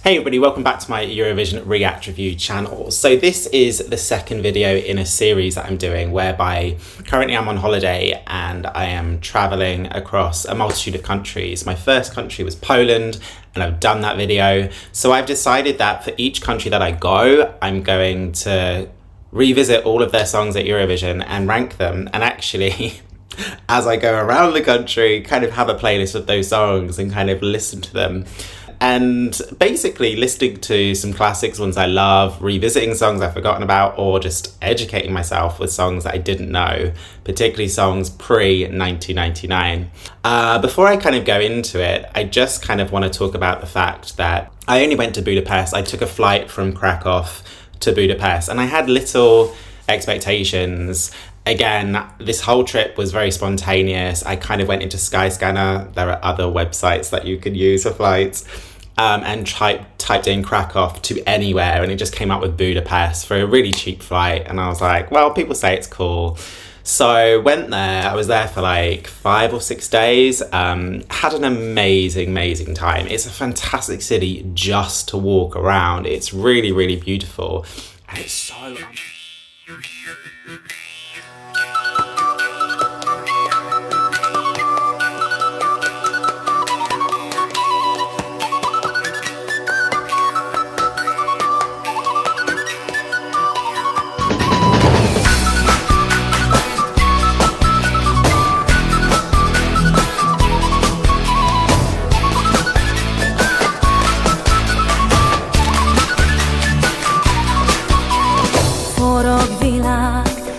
Hey everybody, welcome back to my Eurovision React Review channel. So this is the second video in a series that I'm doing whereby currently I'm on holiday and I am traveling across a multitude of countries. My first country was Poland and I've done that video. So I've decided that for each country that I go, I'm going to revisit all of their songs at Eurovision and rank them, and actually as I go around the country kind of have a playlist of those songs and kind of listen to them. And basically listening to some classics, ones I love, revisiting songs I've forgotten about, or just educating myself with songs that I didn't know, particularly songs pre-1999. Before I kind of go into it, I just kind of want to talk about the fact that I only went to Budapest. I took a flight from Krakow to Budapest and I had little expectations. Again, this whole trip was very spontaneous. I kind of went into Skyscanner. There are other websites that you can use for flights, and typed in Krakow to anywhere, and it just came up with Budapest for a really cheap flight. And I was like, well, people say it's cool. So went there. I was there for like 5 or 6 days. Had an amazing time. It's a fantastic city just to walk around. It's really, really beautiful. And it's so...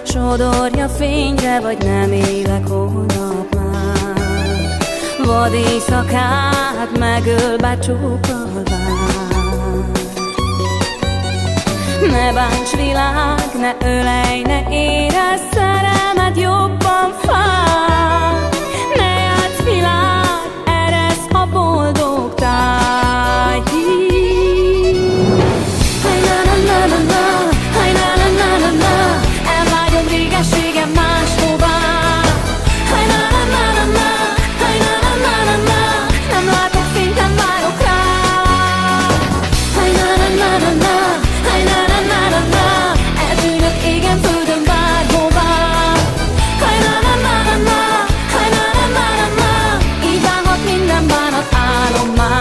Sodorja fényre, vagy nem élek holnap már. Vad éjszakát megöl, becsókol vár. Ne bánts világ, ne ölej, ne érezz, szerelmed jobban fáj. Ne játsz világ, eresz a boldog táj. Haj na na na na na, haj na na na na na. Régességem máshová. Haj na na na na na, haj na na na na na. Nem látok fényt, nem várok rá. Haj na na na na na, haj na na na na na. Eltűnök égen, földön, bárhová. Haj na na na na na, haj na na na na na. Így válhat minden bánat álommá.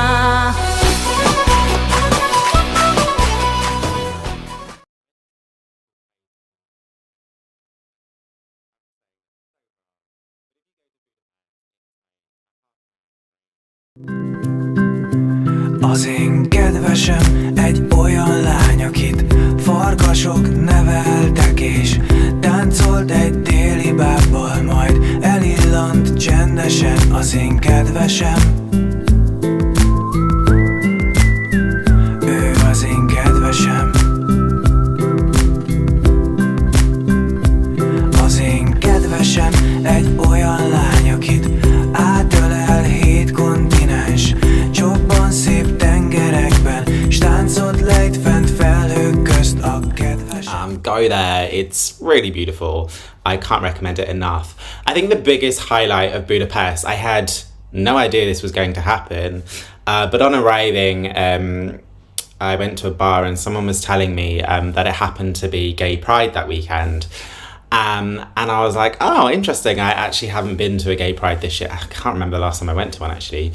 Az én kedvesem egy olyan lány, akit farkasok neveltek, és táncolt egy déli bábbal, majd elillant csendesen. Az én kedvesem, ő az én kedvesem. Az én kedvesem egy olyan lány, akit átölel 7 kontinens, csobban szép tengerekben, s táncot lejt fent felhők közt a kedvesem. Go there, it's really beautiful. I can't recommend it enough. I think the biggest highlight of Budapest, I had no idea this was going to happen, but on arriving, I went to a bar and someone was telling me that it happened to be Gay Pride that weekend. And I was like, oh, interesting. I actually haven't been to a Gay Pride this year. I can't remember the last time I went to one, actually.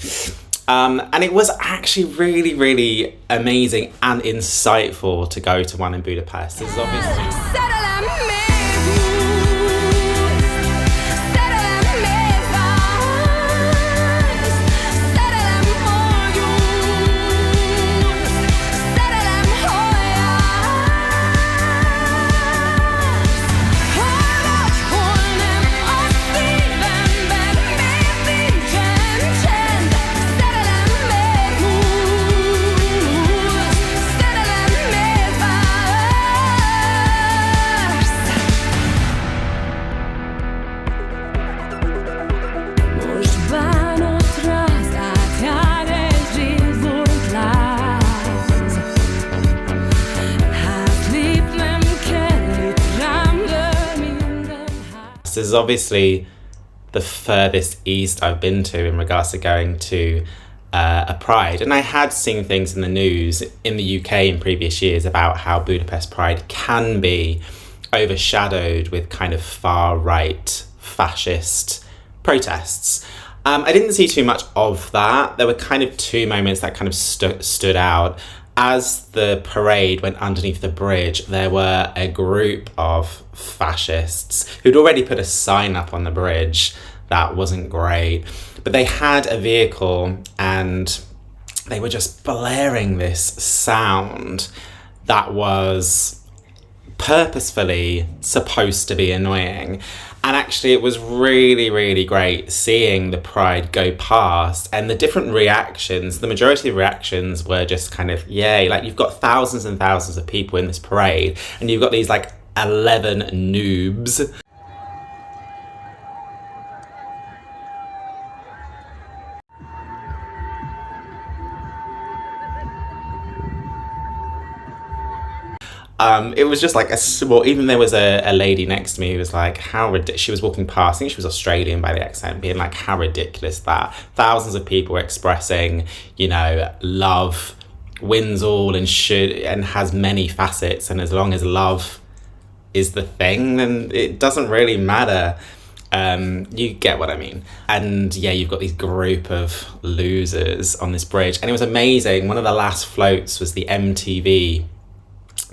And it was actually really, really amazing and insightful to go to one in Budapest. This is obviously... This is obviously the furthest east I've been to in regards to going to a Pride. And I had seen things in the news in the UK in previous years about how Budapest Pride can be overshadowed with kind of far-right fascist protests. I didn't see too much of that. There were kind of two moments that kind of stood out. As the parade went underneath the bridge, there were a group of fascists who'd already put a sign up on the bridge that wasn't great. But they had a vehicle and they were just blaring this sound that was purposefully supposed to be annoying. And actually it was really, really great seeing the Pride go past and the different reactions. The majority of reactions were just kind of, yay, like you've got thousands and thousands of people in this parade and you've got these like 11 noobs. It was just like a small, even there was a lady next to me who was like, she was walking past, I think she was Australian by the accent, being like, how ridiculous that. Thousands of people expressing, you know, love wins all and has many facets. And as long as love is the thing, then it doesn't really matter. You get what I mean. And yeah, you've got this group of losers on this bridge. And it was amazing. One of the last floats was the MTV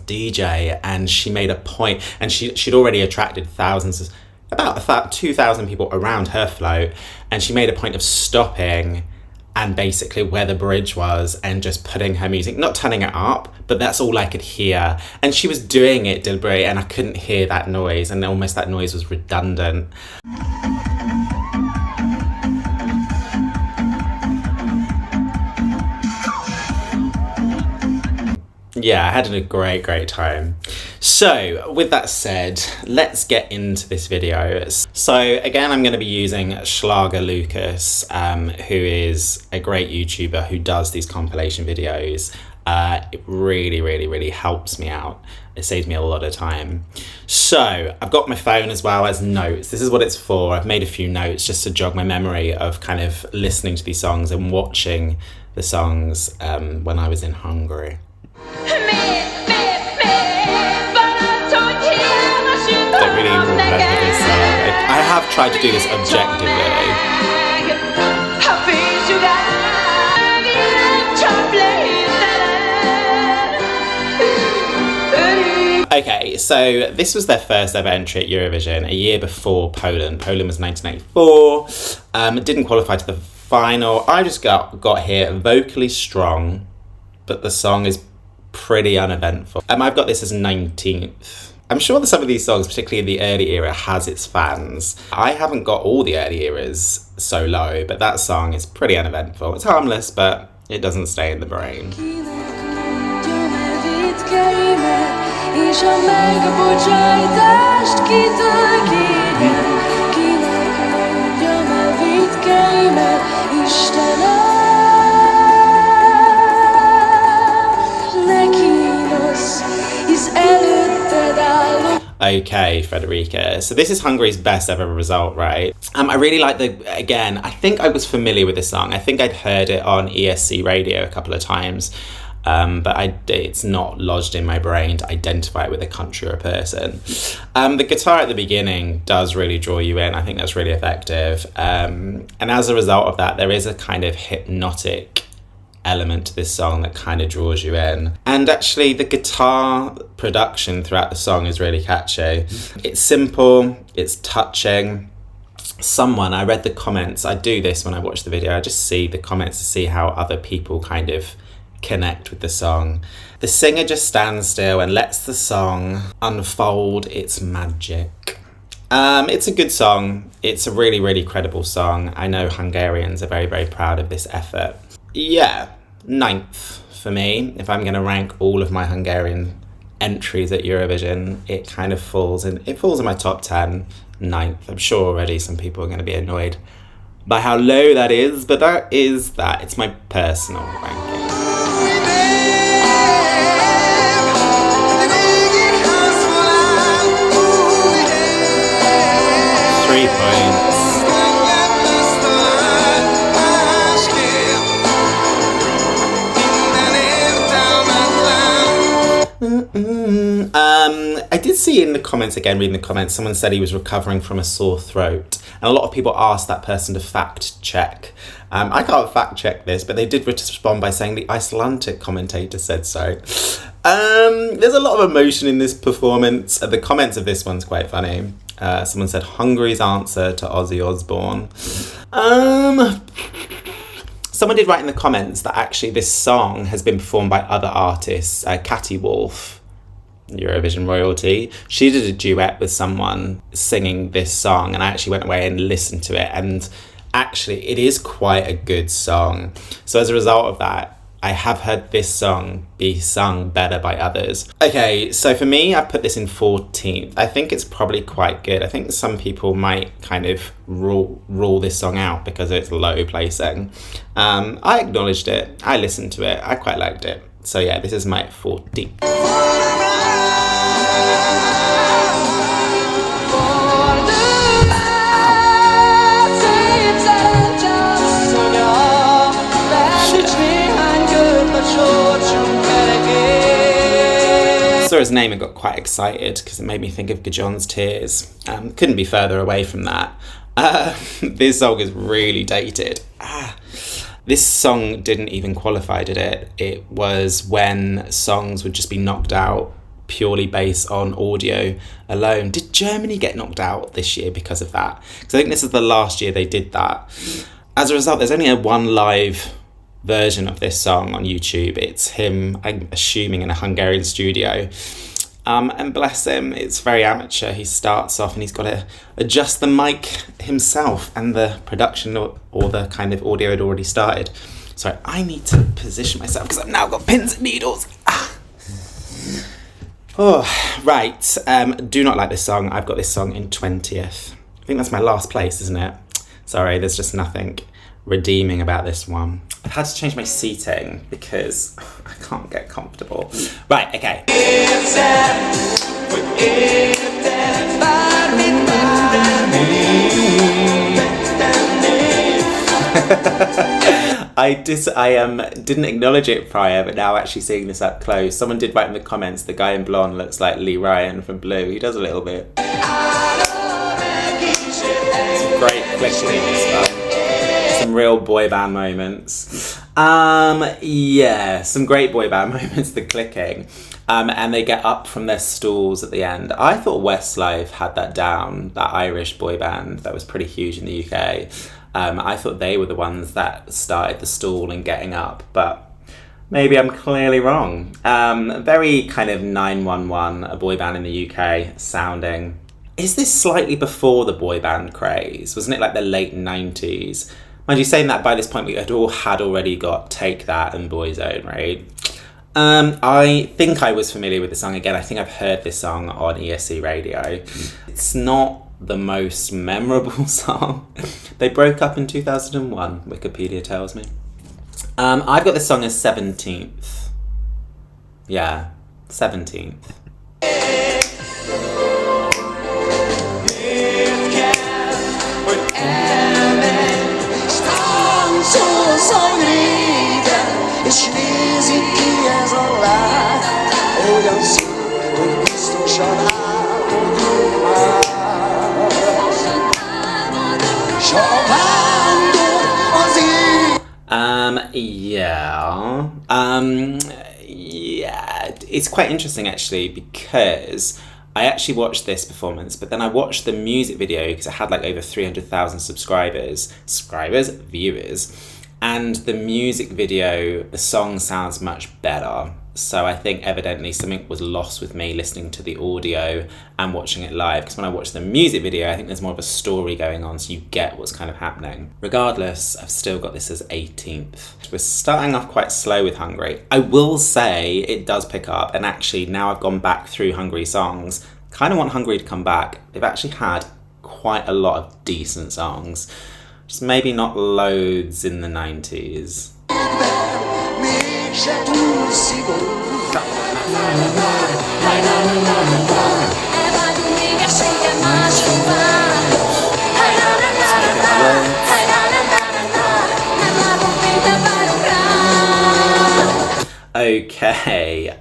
DJ, and she made a point, and she'd already attracted thousands, about 2,000 people around her float, and she made a point of stopping and basically where the bridge was and just putting her music, not turning it up, but that's all I could hear. And she was doing it deliberately and I couldn't hear that noise, and almost that noise was redundant. Yeah, I had a great time. So with that said, let's get into this video. So again, I'm going to be using Schlager Lucas, who is a great YouTuber who does these compilation videos. It really helps me out. It saves me a lot of time. So I've got my phone as well as notes. This is what it's for. I've made a few notes just to jog my memory of kind of listening to these songs and watching the songs when I was in Hungary. Don't really remember this song. I have tried to do this objectively. Okay, so this was their first ever entry at Eurovision, a year before Poland. Poland was 1984. Didn't qualify to the final. I just got here vocally strong, but the song is pretty uneventful. I've got this as 19th. I'm sure that some of these songs, particularly in the early era, has its fans. I haven't got all the early eras so low, but that song is pretty uneventful. It's harmless, but it doesn't stay in the brain. Okay, Frederica. So this is Hungary's best ever result, right? I really like again, I think I was familiar with this song. I think I'd heard it on ESC radio a couple of times, but it's not lodged in my brain to identify it with a country or a person. The guitar at the beginning does really draw you in. I think that's really effective. And as a result of that, there is a kind of hypnotic element to this song that kind of draws you in. And actually the guitar production throughout the song is really catchy. It's simple, it's touching. I read the comments, I do this when I watch the video, I just see the comments to see how other people kind of connect with the song. The singer just stands still and lets the song unfold its magic. It's a good song. It's a really credible song. I know Hungarians are very proud of this effort. Yeah, 9th for me. If I'm going to rank all of my Hungarian entries at Eurovision, it kind of falls in my top 10, 9th. I'm sure already some people are going to be annoyed by how low that is, but that. It's my personal ranking. 3 points. I did see in the comments, again reading the comments, someone said he was recovering from a sore throat, and a lot of people asked that person to fact check. I can't fact check this, but they did respond by saying the Icelandic commentator said so. There's a lot of emotion in this performance. The comments of this one's quite funny. Someone said Hungary's answer to Ozzy Osbourne. Someone did write in the comments that actually this song has been performed by other artists. Catty Wolf, Eurovision royalty, she did a duet with someone singing this song, and I actually went away and listened to it, and actually it is quite a good song. So as a result of that, I have heard this song be sung better by others. Okay, so for me, I put this in 14th. I think it's probably quite good. I think some people might kind of rule this song out because it's low placing. I acknowledged it. I listened to it. I quite liked it. So yeah, this is my 14th. I saw his name and got quite excited because it made me think of Gjon's Tears. Couldn't be further away from that. This song is really dated. This song didn't even qualify, did it? It was when songs would just be knocked out purely based on audio alone. Did Germany get knocked out this year because of that? Because I think this is the last year they did that. As a result, there's only one live version of this song on YouTube. It's him, I'm assuming, in a Hungarian studio. And bless him, it's very amateur. He starts off and he's got to adjust the mic himself, and the production or the kind of audio had already started. Sorry, I need to position myself because I've now got pins and needles. Oh, right. Do not like this song. I've got this song in 20th. I think that's my last place, isn't it? Sorry, there's just nothing redeeming about this one. I've had to change my seating because I can't get comfortable. Right, okay. I didn't acknowledge it prior, but now actually seeing this up close, someone did write in the comments, the guy in blonde looks like Lee Ryan from Blue. He does a little bit. Some great clicking stuff. Some real boy band moments. Yeah, some great boy band moments, the clicking. And they get up from their stools at the end. I thought Westlife had that down, that Irish boy band that was pretty huge in the UK. I thought they were the ones that started the stool and getting up, but maybe I'm clearly wrong. Very kind of 911, a boy band in the UK sounding. Is this slightly before the boy band craze? Wasn't it like the late 90s? Mind you, saying that, by this point we had already got Take That and Boyzone, right? I think I was familiar with the song again. I think I've heard this song on ESC radio. It's not the most memorable song. They broke up in 2001, Wikipedia tells me. I've got this song as 17th. Yeah, 17th. És nézik ki ez a lány, olyan szép, hogy biztosan álmodunk már. S a vándor az ég. Yeah, it's quite interesting actually, because I actually watched this performance, but then I watched the music video because it had like over 300,000 viewers. And the music video, the song sounds much better. So I think evidently something was lost with me listening to the audio and watching it live. Because when I watch the music video, I think there's more of a story going on, so you get what's kind of happening. Regardless, I've still got this as 18th. We're starting off quite slow with Hungary. I will say it does pick up, and actually now I've gone back through Hungary songs, kind of want Hungary to come back. They've actually had quite a lot of decent songs. Just maybe not loads in the 90s. Okay,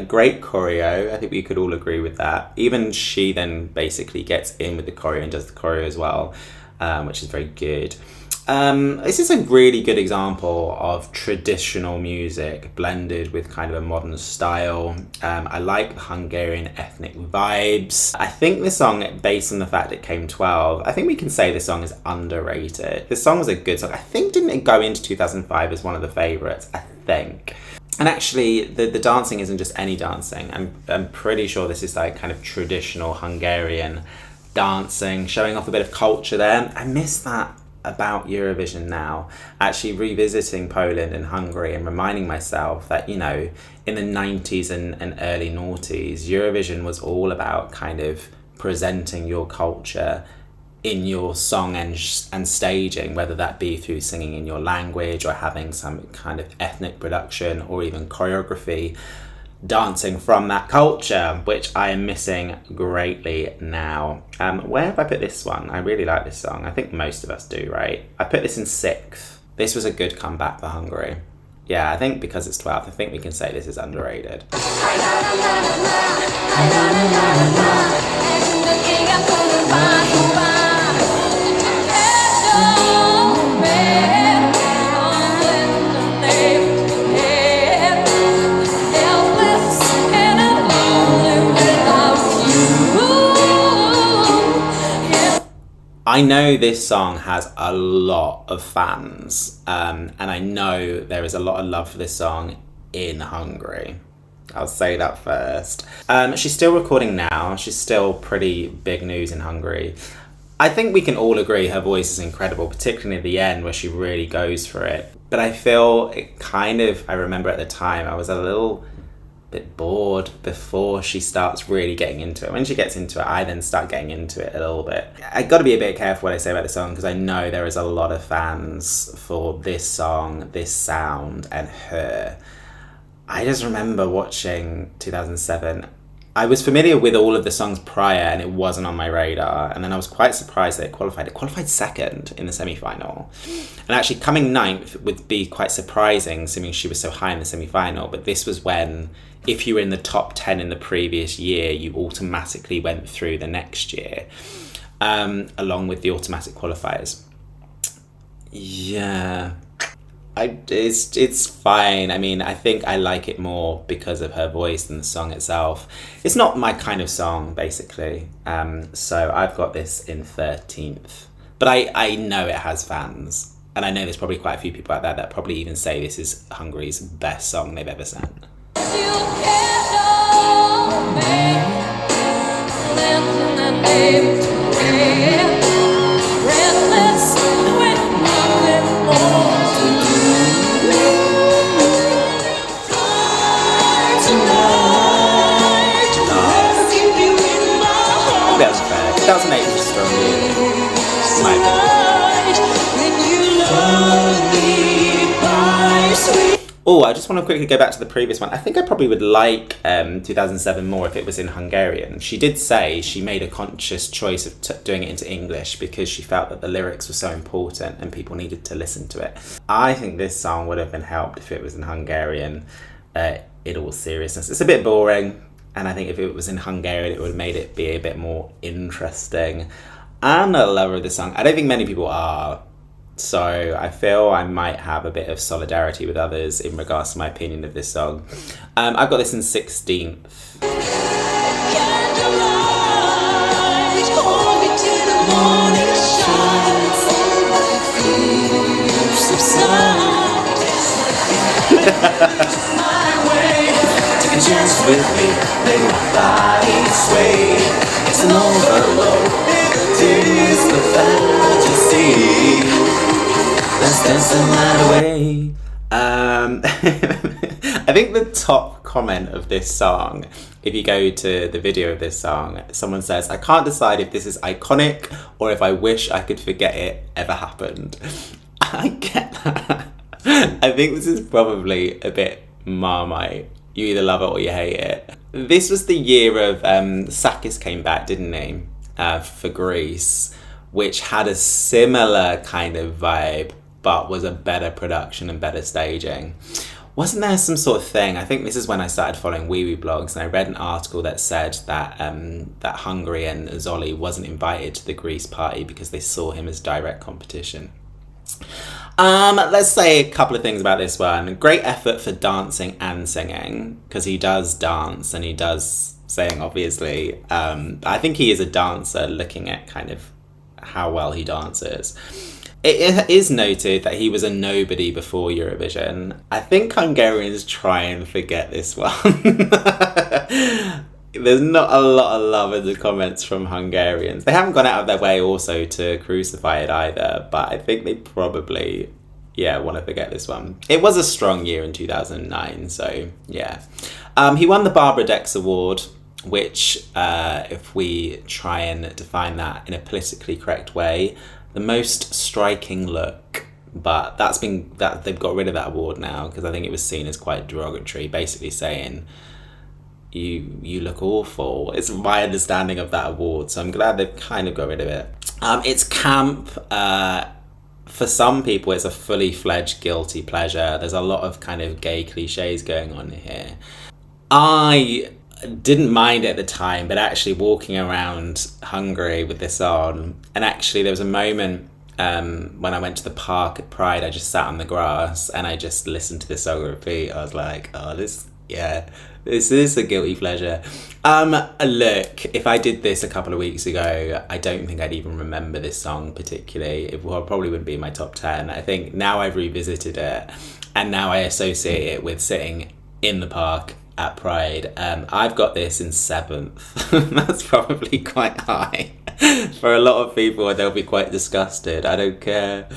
great choreo. I think we could all agree with that. Even she then basically gets in with the choreo and does the choreo as well, which is very good. This is a really good example of traditional music blended with kind of a modern style. I like the Hungarian ethnic vibes. I think this song, based on the fact it came 12, I think we can say this song is underrated. This song was a good song. I think didn't it go into 2005 as one of the favourites? I think. And actually, the dancing isn't just any dancing. I'm pretty sure this is like kind of traditional Hungarian dancing, showing off a bit of culture there. I miss that about Eurovision now, actually revisiting Poland and Hungary and reminding myself that, you know, in the 90s and early noughties, Eurovision was all about kind of presenting your culture in your song and staging, whether that be through singing in your language or having some kind of ethnic production or even choreography, dancing from that culture, which I am missing greatly now. Where have I put this one? I really like this song. I think most of us do, right? I put this in 6th. This was a good comeback for Hungary. Yeah, I think because it's 12th, I think we can say this is underrated. I know this song has a lot of fans, and I know there is a lot of love for this song in Hungary. I'll say that first. She's still recording now. She's still pretty big news in Hungary. I think we can all agree her voice is incredible, particularly at the end where she really goes for it. But I feel it kind of, I remember at the time, I was a little bit bored before she starts really getting into it. When she gets into it, I then start getting into it a little bit. I got to be a bit careful what I say about the song because I know there is a lot of fans for this song, this sound, and her. I just remember watching 2007. I was familiar with all of the songs prior and it wasn't on my radar, and then I was quite surprised that it qualified. It qualified 2nd in the semi-final, and actually coming 9th would be quite surprising, assuming she was so high in the semi-final. But this was when, if you were in the top 10 in the previous year, you automatically went through the next year, along with the automatic qualifiers. Yeah, it's fine. I mean, I think I like it more because of her voice than the song itself. It's not my kind of song, basically. So I've got this in 13th. But I know it has fans. And I know there's probably quite a few people out there that probably even say this is Hungary's best song they've ever sung. That was fair. 2008 was a strong year. My opinion. Oh, I just want to quickly go back to the previous one. I think I probably would like 2007 more if it was in Hungarian. She did say she made a conscious choice of doing it into English because she felt that the lyrics were so important and people needed to listen to it. I think this song would have been helped if it was in Hungarian, in all seriousness. It's a bit boring. And I think if it was in Hungarian, it would have made it be a bit more interesting. I'm not a lover of this song. I don't think many people are. So I feel I might have a bit of solidarity with others in regards to my opinion of this song. I've got this in 16th. Chance with me, let my body sway. It's an overload, it is the fantasy. Let's dance the night away. I think the top comment of this song, if you go to the video of this song, someone says, "I can't decide if this is iconic or if I wish I could forget it ever happened." I get that. I think this is probably a bit Marmite. You either love it or you hate it. This was the year of Sakis came back, didn't he? For Greece, which had a similar kind of vibe, but was a better production and better staging. Wasn't there some sort of thing? I think this is when I started following Wee Wee blogs, and I read an article that said that that Hungary and Zoli wasn't invited to the Greece party because they saw him as direct competition. Let's say a couple of things about this one. Great effort for dancing and singing, because he does dance and he does sing, obviously. I think he is a dancer, looking at kind of how well he dances. It is noted that he was a nobody before Eurovision. I think Hungarians try and forget this one. There's not a lot of love in the comments from Hungarians. They haven't gone out of their way also to crucify it either, but I think they probably, want to forget this one. It was a strong year in 2009, so yeah. He won the Barbara Dex Award, which, if we try and define that in a politically correct way, the most striking look, but they've got rid of that award now because I think it was seen as quite derogatory, basically saying you look awful. It's my understanding of that award, so I'm glad they've kind of got rid of it. It's camp. For some people, it's a fully fledged guilty pleasure. There's a lot of kind of gay cliches going on here. I didn't mind it at the time, but actually walking around Hungary with this on, and actually there was a moment when I went to the park at Pride, I just sat on the grass and I just listened to this song on repeat. I was like, oh, this is a guilty pleasure. Look, if I did this a couple of weeks ago, I don't think I'd even remember this song particularly. It probably wouldn't be in my top 10. I think now I've revisited it and now I associate it with sitting in the park at Pride. I've got this in 7th. That's probably quite high. For a lot of people, they'll be quite disgusted. I don't care.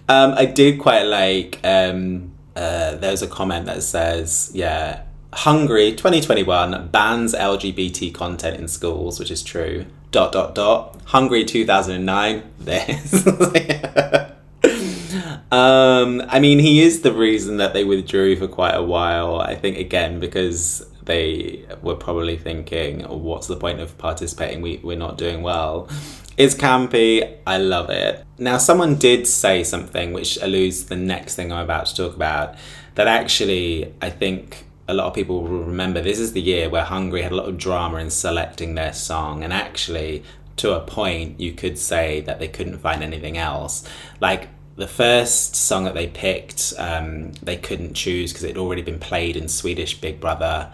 I did quite like, there's a comment that says, Hungary 2021 bans LGBT content in schools, which is true. ... Hungary 2009, this. I mean, he is the reason that they withdrew for quite a while. I think, again, because they were probably thinking, oh, what's the point of participating? We're not doing well. It's campy. I love it. Now, someone did say something which alludes to the next thing I'm about to talk about, that actually, I think a lot of people will remember this is the year where Hungary had a lot of drama in selecting their song, and actually, to a point, you could say that they couldn't find anything else. Like, the first song that they picked, they couldn't choose because it had already been played in Swedish Big Brother.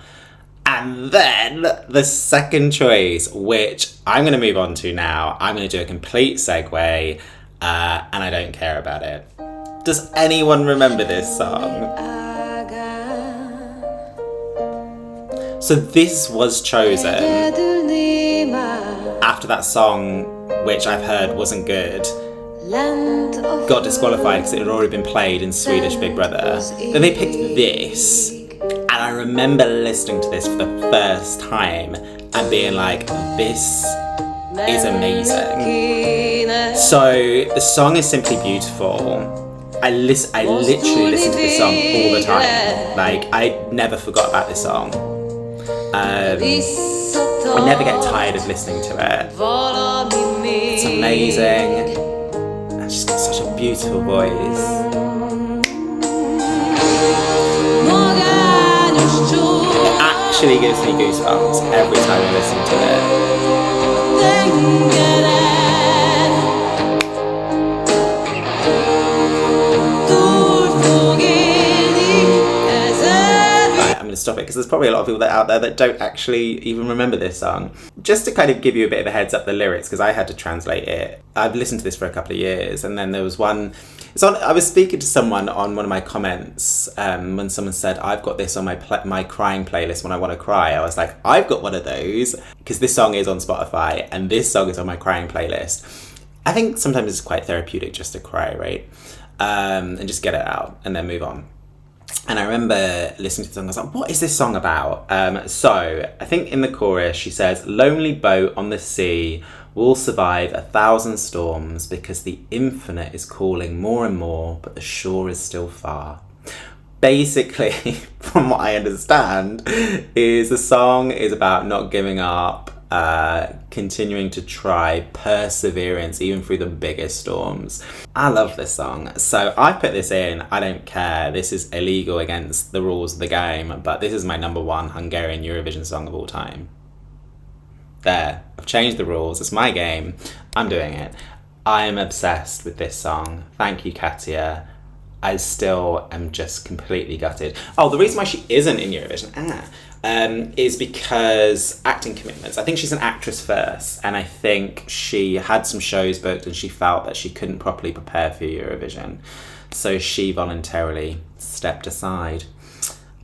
And then the second choice, which I'm going to move on to now, I'm going to do a complete segue, and I don't care about it. Does anyone remember this song? So this was chosen after that song, which I've heard wasn't good, got disqualified because it had already been played in Swedish Big Brother. Then they picked this, and I remember listening to this for the first time and being like, this is amazing. So the song is simply beautiful. I literally listen to this song all the time. Like, I never forgot about this song. I never get tired of listening to it. It's amazing. And she's got such a beautiful voice. It actually gives me goosebumps every time I listen to it. Stop it, because there's probably a lot of people out there that don't actually even remember this song. Just to kind of give you a bit of a heads up, the lyrics, because I had to translate it. I've listened to this for a couple of years, and then there was one. I was speaking to someone on one of my comments when someone said, "I've got this on my crying playlist when I want to cry." I was like, I've got one of those, because this song is on Spotify, and this song is on my crying playlist. I think sometimes it's quite therapeutic just to cry, right? And just get it out and then move on. And I remember listening to the song, I was like, what is this song about? So I think in the chorus she says, lonely boat on the sea will survive 1,000 storms because the infinite is calling more and more, but the shore is still far. Basically, from what I understand, is the song is about not giving up, continuing to try, perseverance even through the biggest storms. I love this song. So I put this in. I don't care. This is illegal against the rules of the game, but this is my number one Hungarian Eurovision song of all time. There. I've changed the rules. It's my game. I'm doing it. I am obsessed with this song. Thank you, Katya. I still am just completely gutted. Oh, the reason why she isn't in Eurovision is because acting commitments. I think she's an actress first, and I think she had some shows booked and she felt that she couldn't properly prepare for Eurovision. So she voluntarily stepped aside.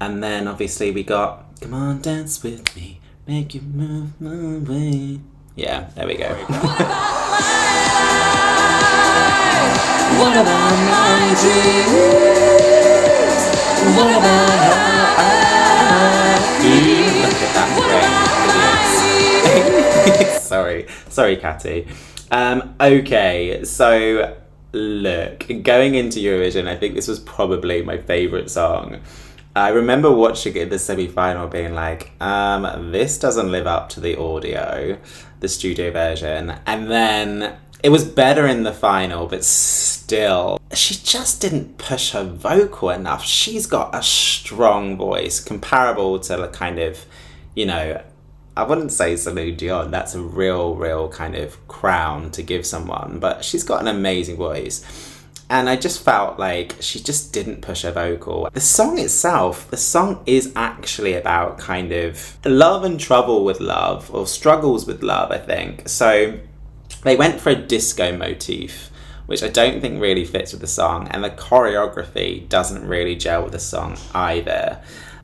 And then obviously we got Come On Dance With Me, Make You Move My Way. Yeah, there we go. What about my dreams? What about how I feel? Look at that brain. Sorry, Catty. Okay, so look, going into Eurovision, I think this was probably my favourite song. I remember watching it in the semi-final being like, this doesn't live up to the audio, the studio version. And then it was better in the final, but still, she just didn't push her vocal enough. She's got a strong voice, comparable to the kind of, you know, I wouldn't say Celine Dion, that's a real kind of crown to give someone, but she's got an amazing voice. And I just felt like she just didn't push her vocal. The song itself, the song is actually about kind of love and trouble with love, or struggles with love, I think. So they went for a disco motif, which I don't think really fits with the song, and the choreography doesn't really gel with the song either.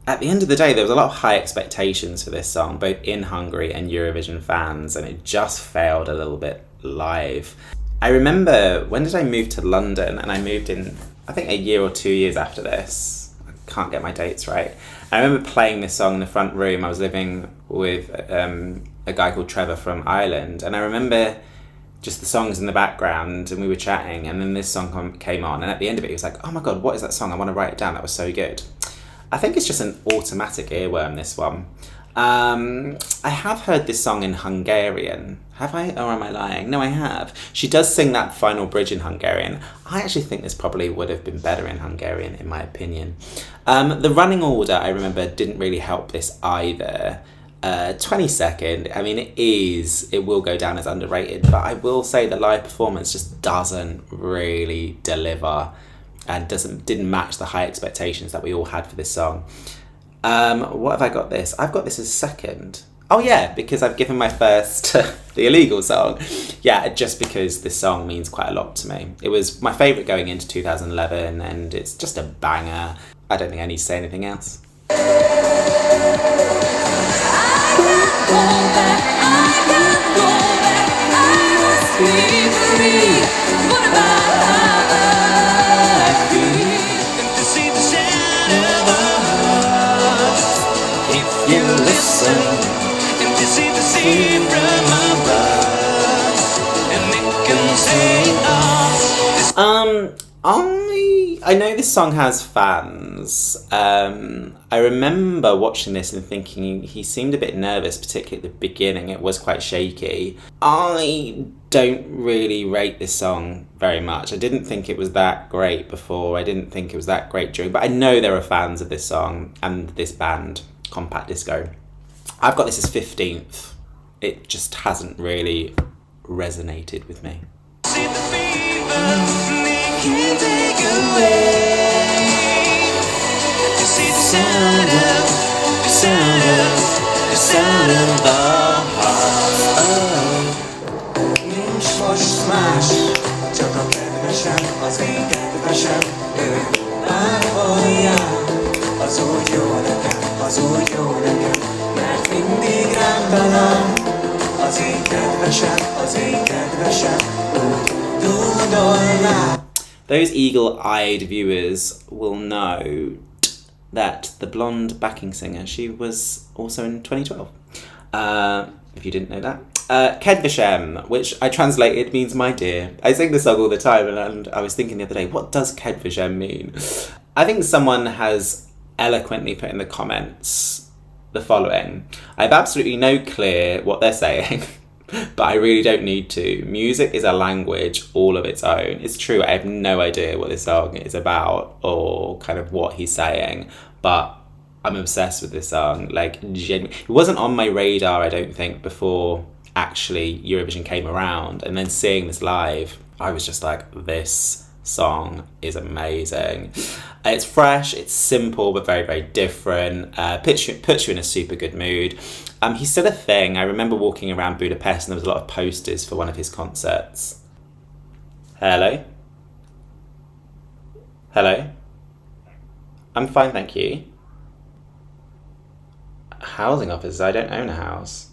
At the end of the day, there was a lot of high expectations for this song, both in Hungary and Eurovision fans, and it just failed a little bit live. I remember, when did I move to London? And I moved in, I think, a year or 2 years after this. I can't get my dates right. I remember playing this song in the front room. I was living with a guy called Trevor from Ireland, and I remember just the songs in the background, and we were chatting, and then this song came on, and at the end of it he was like, oh my god, what is that song? I want to write it down, that was so good. I think it's just an automatic earworm, this one. I have heard this song in Hungarian. Have I? Or am I lying? No, I have. She does sing that final bridge in Hungarian. I actually think this probably would have been better in Hungarian, in my opinion. The running order, I remember, didn't really help this either. 22nd, I mean, it will go down as underrated, but I will say the live performance just doesn't really deliver and didn't match the high expectations that we all had for this song. What have I got this? I've got this as second. Oh yeah, because I've given my first the illegal song. Yeah, just because this song means quite a lot to me. It was my favourite going into 2011, and it's just a banger. I don't think I need to say anything else. I know this song has fans. I remember watching this and thinking he seemed a bit nervous, particularly at the beginning. It was quite shaky. I don't really rate this song very much. I didn't think it was that great before. I didn't think it was that great during, but I know there are fans of this song and this band, Compact Disco. I've got this as 15th. It just hasn't really resonated with me. Nincs most más, csak a kedvesem, az én kedvesem, ő bárhol az úgy jó nekem, mert mindig rám talál. Az én kedvesem, úgy dúdol rá. Those eagle-eyed viewers will know that the blonde backing singer, she was also in 2012. If you didn't know that. Kedvesem, which I translated means my dear. I sing this song all the time, and I was thinking the other day, what does Kedvesem mean? I think someone has eloquently put in the comments the following. I have absolutely no clue what they're saying, but I really don't need to. Music is a language all of its own. It's true, I have no idea what this song is about or kind of what he's saying, but I'm obsessed with this song. Like, it wasn't on my radar, I don't think, before actually Eurovision came around, and then seeing this live, I was just like, this song is amazing. It's fresh, it's simple, but very, very different. Puts you in a super good mood. He said a thing. I remember walking around Budapest and there was a lot of posters for one of his concerts. Hello? Hello? I'm fine, thank you. Housing officers? I don't own a house.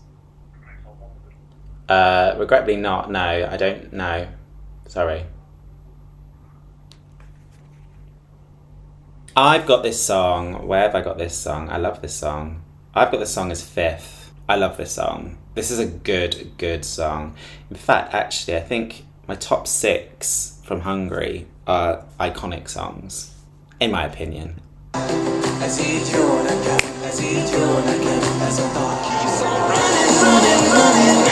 Regrettably not, no, I don't know. Sorry. I've got this song. Where have I got this song? I love this song. I've got this song as 5th. I love this song. This is a good song. In fact, actually, I think my top 6 from Hungary are iconic songs, in my opinion. Ez így jó nekem, ez így jó nekem, ez a dal keeps on running, running, running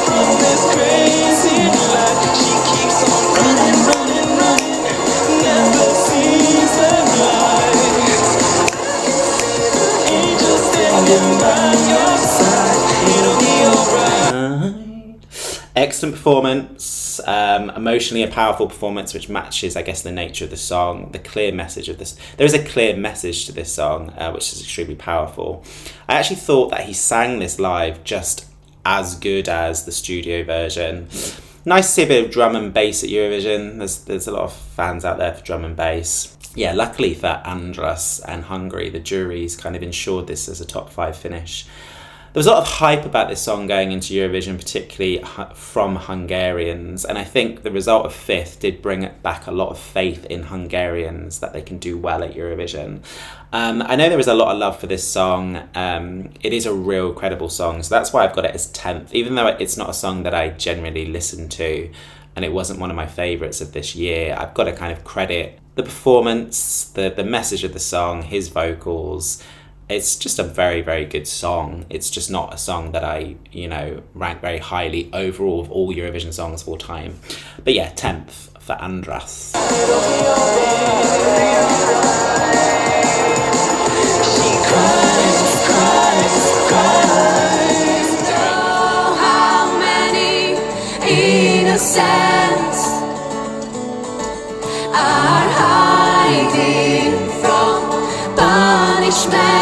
from this crazy life. She keeps on running, running, running, never sees the light. Angel standing by your side, it'll be alright. Excellent performance, emotionally a powerful performance which matches, I guess, the nature of the song, the clear message of this. There is a clear message to this song, which is extremely powerful. I actually thought that he sang this live just as good as the studio version. Nice to see a bit of drum and bass at Eurovision. There's a lot of fans out there for drum and bass. Yeah, luckily for Andras and Hungary, the juries kind of ensured this as a top 5 finish. There was a lot of hype about this song going into Eurovision, particularly from Hungarians, and I think the result of 5th did bring back a lot of faith in Hungarians that they can do well at Eurovision. I know there was a lot of love for this song. It is a real credible song, so that's why I've got it as 10th, even though it's not a song that I generally listen to, and it wasn't one of my favourites of this year. I've got to kind of credit the performance, the message of the song, his vocals. It's just a very, very good song. It's just not a song that I, rank very highly overall of all Eurovision songs of all time. But yeah, 10th for Andras. Oh, how many innocents are hiding from punishment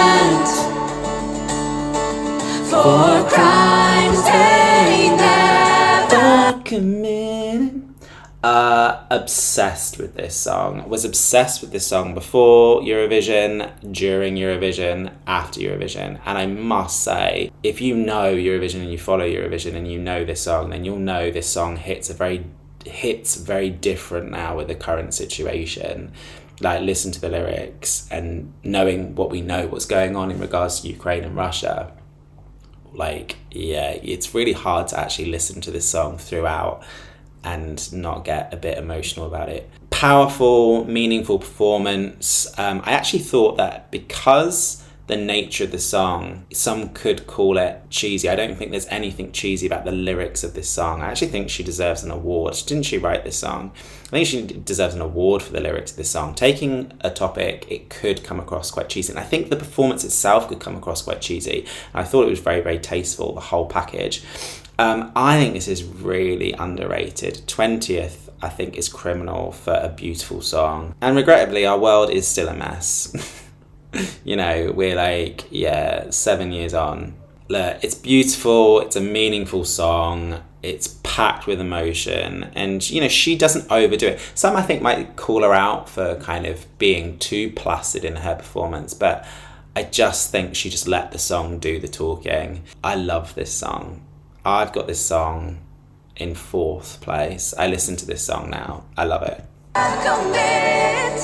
for crimes they never committed. Obsessed with this song. Was obsessed with this song before Eurovision, during Eurovision, after Eurovision. And I must say, if you know Eurovision and you follow Eurovision and you know this song, then you'll know this song hits very different now with the current situation. Like, listen to the lyrics and knowing what we know, what's going on in regards to Ukraine and Russia. Like, yeah, it's really hard to actually listen to this song throughout and not get a bit emotional about it. Powerful, meaningful performance. I actually thought that because the nature of the song, some could call it cheesy. I don't think there's anything cheesy about the lyrics of this song. I actually think she deserves an award. Didn't she write this song? I think she deserves an award for the lyrics of this song. Taking a topic, it could come across quite cheesy. And I think the performance itself could come across quite cheesy. I thought it was very, very tasteful, the whole package. I think this is really underrated. 20th, I think, is criminal for a beautiful song. And regrettably, our world is still a mess. We're like, 7 years on. Look, it's beautiful, it's a meaningful song, it's packed with emotion, and, she doesn't overdo it. Some, I think, might call her out for kind of being too placid in her performance, but I just think she just let the song do the talking. I love this song. I've got this song in 4th place. I listen to this song now. I love it. commit.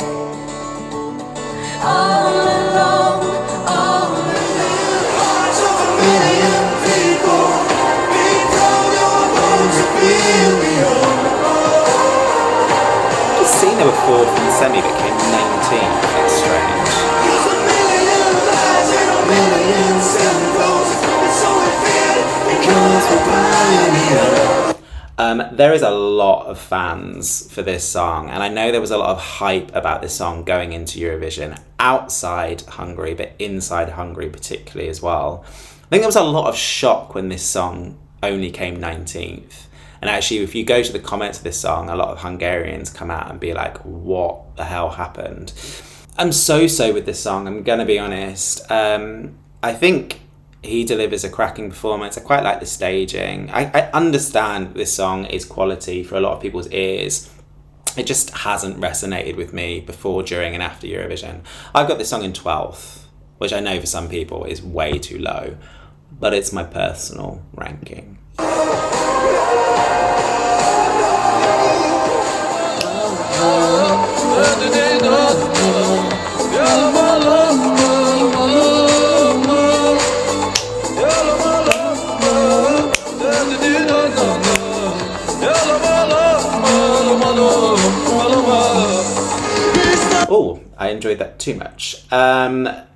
All alone, all alone. Hearts of a million people, be proud of those who feel beyond. Casino were 4th in the semi but came 19th. It's strange. There's a million lies and a million sounds. there is a lot of fans for this song, and I know there was a lot of hype about this song going into Eurovision outside Hungary, but inside Hungary particularly as well. I think there was a lot of shock when this song only came 19th. And actually, if you go to the comments of this song, a lot of Hungarians come out and be like, what the hell happened? I'm so with this song, I'm gonna be honest. I think he delivers a cracking performance. I quite like the staging. I understand this song is quality for a lot of people's ears. It just hasn't resonated with me before, during and after Eurovision. I've got this song in 12th, which I know for some people is way too low, but it's my personal ranking. Oh, I enjoyed that too much.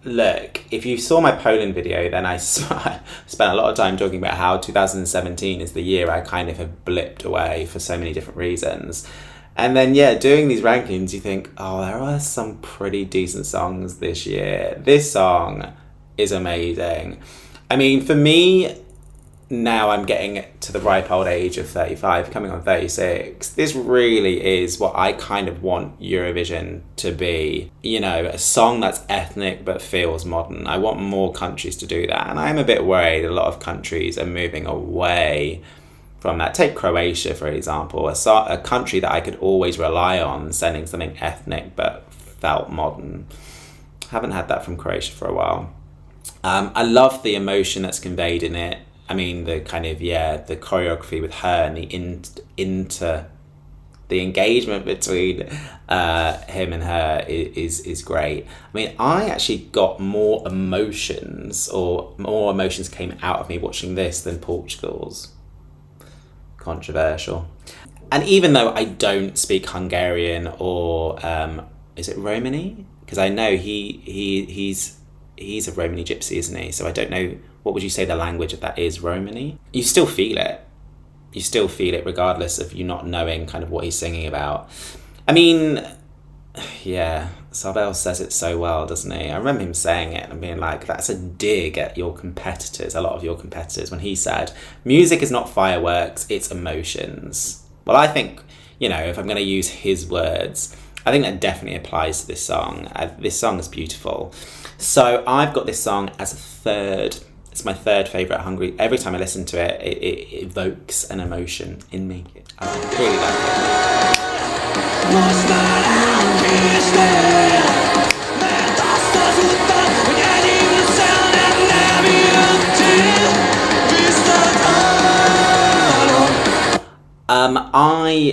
Look, if you saw my Poland video, then I spent a lot of time talking about how 2017 is the year I kind of have blipped away for so many different reasons. And then, yeah, doing these rankings, you think, oh, there are some pretty decent songs this year. This song is amazing. I mean, for me, now I'm getting to the ripe old age of 35, coming on 36. This really is what I kind of want Eurovision to be. You know, a song that's ethnic but feels modern. I want more countries to do that. And I'm a bit worried a lot of countries are moving away from that. Take Croatia, for example, a country that I could always rely on sending something ethnic but felt modern. Haven't had that from Croatia for a while. I love the emotion that's conveyed in it. I mean, the kind of, the choreography with her and the engagement between him and her is great. I mean, I actually got more emotions came out of me watching this than Portugal's. Controversial. And even though I don't speak Hungarian or is it Romani? Because I know he's a Romani gypsy, isn't he? So I don't know, what would you say the language of that is? Romani? You still feel it. You still feel it regardless of you not knowing kind of what he's singing about. I mean, yeah, Sarbel says it so well, doesn't he? I remember him saying it and being like, that's a dig at your competitors, a lot of your competitors, when he said, music is not fireworks, it's emotions. Well, I think, you know, if I'm going to use his words, I think that definitely applies to this song. This song is beautiful. So I've got this song as a third. It's my third favourite Hungary. Every time I listen to it, it evokes an emotion in me. I really like it.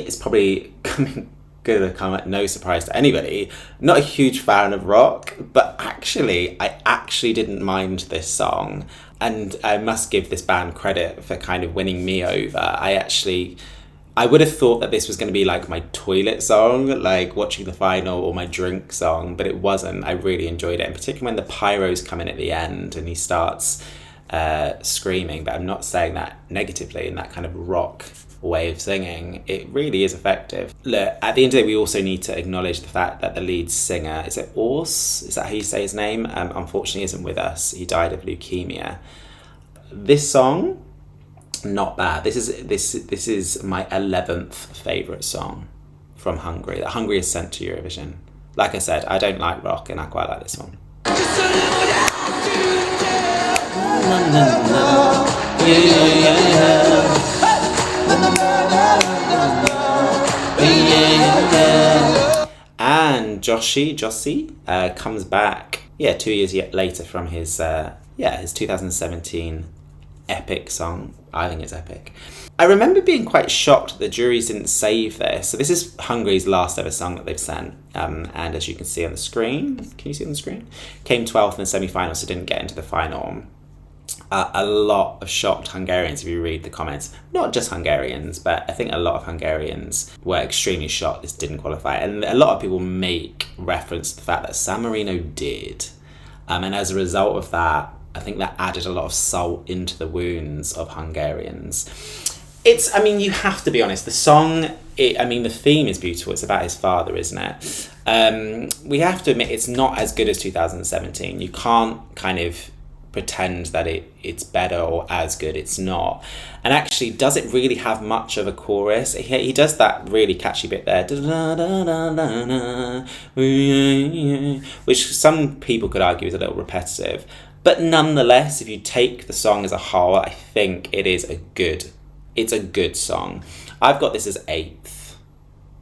It's probably gonna come at no surprise to anybody, not a huge fan of rock, but I actually didn't mind this song, and I must give this band credit for kind of winning me over. I would have thought that this was going to be like my toilet song, like watching the final, or my drink song, but it wasn't. I really enjoyed it, and particularly when the pyros come in at the end and he starts screaming, but I'm not saying that negatively, in that kind of rock way of singing. It really is effective. Look, at the end of the day, we also need to acknowledge the fact that the lead singer, is it Urs? Is that how you say his name? Unfortunately isn't with us. He died of leukemia. This song, not bad. This is my 11th favourite song from Hungary that Hungary has sent to Eurovision. Like I said, I don't like rock, and I quite like this one. And Joshi comes back 2 years later from his 2017 epic song. I think it's epic. I remember being quite shocked that the juries didn't save this. So this is Hungary's last ever song that they've sent, and as you can see on the screen, can you see it on the screen? Came 12th in the semi-final, so didn't get into the final. A lot of shocked Hungarians, if you read the comments, not just Hungarians, but I think a lot of Hungarians were extremely shocked this didn't qualify. And a lot of people make reference to the fact that San Marino did. And as a result of that, I think that added a lot of salt into the wounds of Hungarians. It's, I mean, you have to be honest. The song, the theme is beautiful. It's about his father, isn't it? We have to admit it's not as good as 2017. You can't kind of pretend that it's better or as good. It's not. And actually, does it really have much of a chorus? He does that really catchy bit there, which some people could argue is a little repetitive. But nonetheless, if you take the song as a whole, I think it's a good song. I've got this as 8th.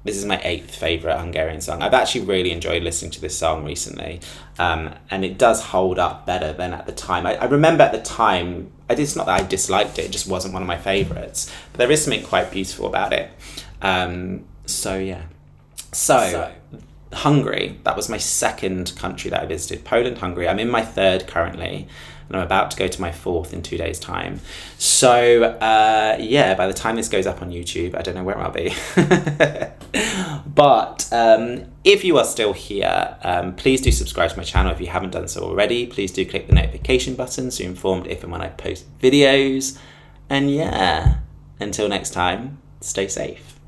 This is my 8th favourite Hungarian song. I've actually really enjoyed listening to this song recently. And it does hold up better than at the time. I remember at the time, it's not that I disliked it, it just wasn't one of my favourites. But there is something quite beautiful about it. So, Hungary, that was my second country that I visited. Poland, Hungary. I'm in my 3rd currently. And I'm about to go to my 4th in 2 days' time. So, by the time this goes up on YouTube, I don't know where I'll be. But if you are still here, please do subscribe to my channel if you haven't done so already. Please do click the notification button so you're informed if and when I post videos. And until next time, stay safe.